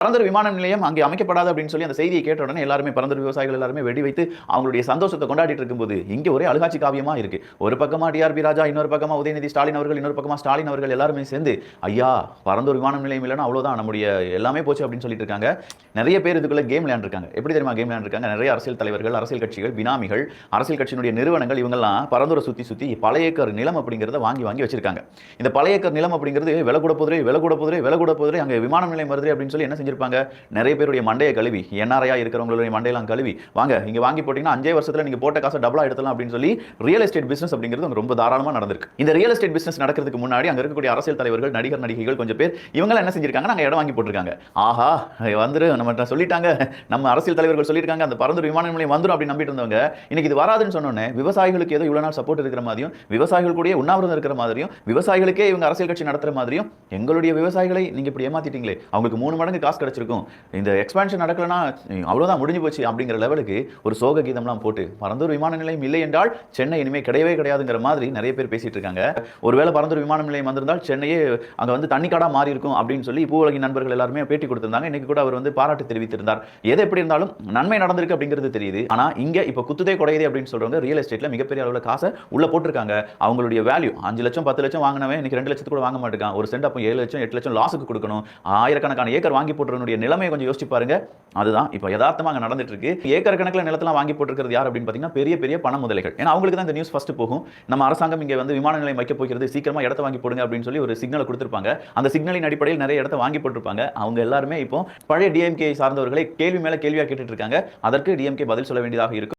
பரந்தூர் விமான நிலையம் அங்கே அமைக்கப்படாது அப்படின்னு சொல்லி அந்த செய்தியை கேட்ட உடனே எல்லாருமே பரந்தூர் விவசாயிகள் எல்லாருமே வெடி வைத்து அவங்களுடைய சந்தோஷத்தை கொண்டாடிட்டு இருக்கும்போது இங்கே ஒரே அழுகாட்சி காவியமா இருக்கு. ஒரு பக்கமா டிஆர்பி ராஜா, இன்னொரு பக்கமா உதயநிதி ஸ்டாலின் அவர்கள், இன்னொரு பக்கமா ஸ்டாலின் அவர்கள் எல்லாருமே சேர்ந்து ஐயா பரந்தூர் விமான நிலையம் இல்லைன்னா அவ்வளவுதான் நம்முடைய எல்லாமே போச்சு அப்படின்னு சொல்லிட்டு இருக்காங்க. நிறைய பேர் இதுக்குள்ள கேம் விளையாண்டுருக்காங்க. எப்படி தெரியுமா கேம் விளையாண்டுருக்காங்க? நிறைய அரசியல் தலைவர்கள், அரசியல் கட்சிகள், பினாமிகள், அரசியல் கட்சியினுடைய நிறுவனங்கள் இவங்கெல்லாம் பரந்தூரை சுத்தி சுத்தி பல ஏக்கர் நிலம் அப்படிங்கிறத வாங்கி வாங்கி வச்சிருக்காங்க. இந்த பல ஏக்கர் நிலம் அப்படிங்கிறது விலை கூட போதுரே அங்கே விமான நிலையம் வருது அப்படின்னு சொல்லி என்ன செஞ்சிருப்பாங்க? நிறைய பேருடைய மண்டையை கழுவி, என்ஆர்ஐயா இருக்கிறவங்களுடைய மண்டையெல்லாம் கழுவி வாங்க இங்க வாங்கி போட்டீங்கன்னா 5 வருஷத்துல நீங்க போட்ட காசை டபுளா எடுத்தலாம் அப்படின்னு சொல்லி ரியல் எஸ்டேட் பிசினஸ் அப்படிங்கிறது ரொம்ப தாராளமா நடந்திருக்கு. இந்த ரியல் எஸ்டேட் பிசினஸ் நடக்கிறதுக்கு முன்னாடி அங்க இருக்கக்கூடிய அரசியல் தலைவர்கள், நடிகர் நடிகைகள் கொஞ்சம் பேர் இவங்க என்ன செஞ்சிருக்காங்க? நாங்க இடம் வாங்கி போட்டிருக்காங்க. ஆஹா வந்துரு நம்ம சொல்லிட்டாங்க, நம்ம அரசியல் தலைவர்கள் சொல்லியிருக்காங்க அந்த பரந்தூர் விமான நிலையம் வந்துரும் அப்படின்னு நம்பிட்டு இருந்தவங்க இன்னைக்கு இது வராதுன்னு சொன்னோன்னே விவசாயிகளுக்கு ஏதோ இவ்வளவு நாள் சப்போர்ட் இருக்கிற மாதிரியும், விவசாயிகள் கூட உண்ணாவிரதம் இருக்கிற மாதிரியும், விவசாயிகளுக்கே இவங்க அரசியல் கட்சி நடத்துற மாதிரியும் எங்களுடைய விவசாயிகளை நீங்க இப்படி ஏமாத்திட்டீங்களே, அவங்களுக்கு 3 மடங்கு காசு கிடைச்சிருக்கும், இந்த எக்ஸ்பான்ஷன் நடக்கலனா அவ்வளவுதான் முடிஞ்சு போச்சு அப்படிங்கிற லெவலுக்கு ஒரு சோக கீதம்லாம் போட்டு பரந்தூர் விமான நிலையம் இல்லை என்றால் சென்னை இனிமே கிடையவே கிடையாதுங்கிற மாதிரி நிறைய பேர் பேசிட்டு இருக்காங்க. ஒருவேளை பரந்தூர் விமான நிலையம் வந்திருந்தால் சென்னையே அங்க வந்து தண்ணிக்காடா மாறி இருக்கும் அப்படின்னு சொல்லி பூவுலகின் நண்பர்கள் எல்லாருமே பேட்டி கொடுத்திருந்தாங்க. இன்னைக்கு கூட அவர் வந்து பாராட்டு தெரிவித்திருந்தார். எது எப்படி இருந்தாலும் நன்மை நடந்திருக்கு அப்படிங்கிறது தெரியுது. ஆனா இங்க இப்ப குத்துதே குடையதே அப்படின்னு சொல்றவங்க ரியல் எஸ்டேட்ல மிகப்பெரிய அளவுல காசை உள்ள போட்டிருக்காங்க. அவங்களுடைய வேல்யூ 5 லட்சம் 10 லட்சம் வாங்கினவன் இன்னைக்கு 2 லட்சத்துக்கு கூட வாங்க மாட்டேங்கான். ஒரு சென்ட் அப்போ 7 லட்சம் 8 லட்சம் லாஸுக்கு கொடுக்கணும். ஆயிரக்கணக்கான ஏக்கர் வாங்கி போட்டுறனுடைய நிலைமையை கொஞ்சம் யோசிச்சு பாருங்க. அதுதான் இப்போ யதார்த்தமா அங்க நடந்துட்டு இருக்கு. ஏக்கர் கணக்கில் நிலத்தெல்லாம் வாங்கி போட்டுருக்கிறது யார் அப்படின்னு பார்த்தீங்கன்னா பெரிய பெரிய பண முதலைகள். ஏன்னா அவங்களுக்கு தான் இந்த நியூஸ் ஃபர்ஸ்ட் போகும். நம்ம அரசாங்கம் இங்கே வந்து விமான நிலையம் வைக்க போகிறது, சீக்கிரமா இடத்த வாங்கி போடுங்க அப்படின்னு சொல்லி ஒரு சிக்னலை கொடுத்திருப்பாங்க. அந்த சிக்னலின் அடிப்படையில் நிறைய இடத்த வாங்கி போட்டிருப்பாங்க. அவங்க எல்லாருமே இப்போ பழைய டிஎம்கே சார்ந்தவர்களை கேள்வி மேல கேள்வியா கேட்டுட்டு இருக்காங்க. அதற்கு டிஎம்கே பதில் சொல்ல வேண்டியதாக இருக்கும்.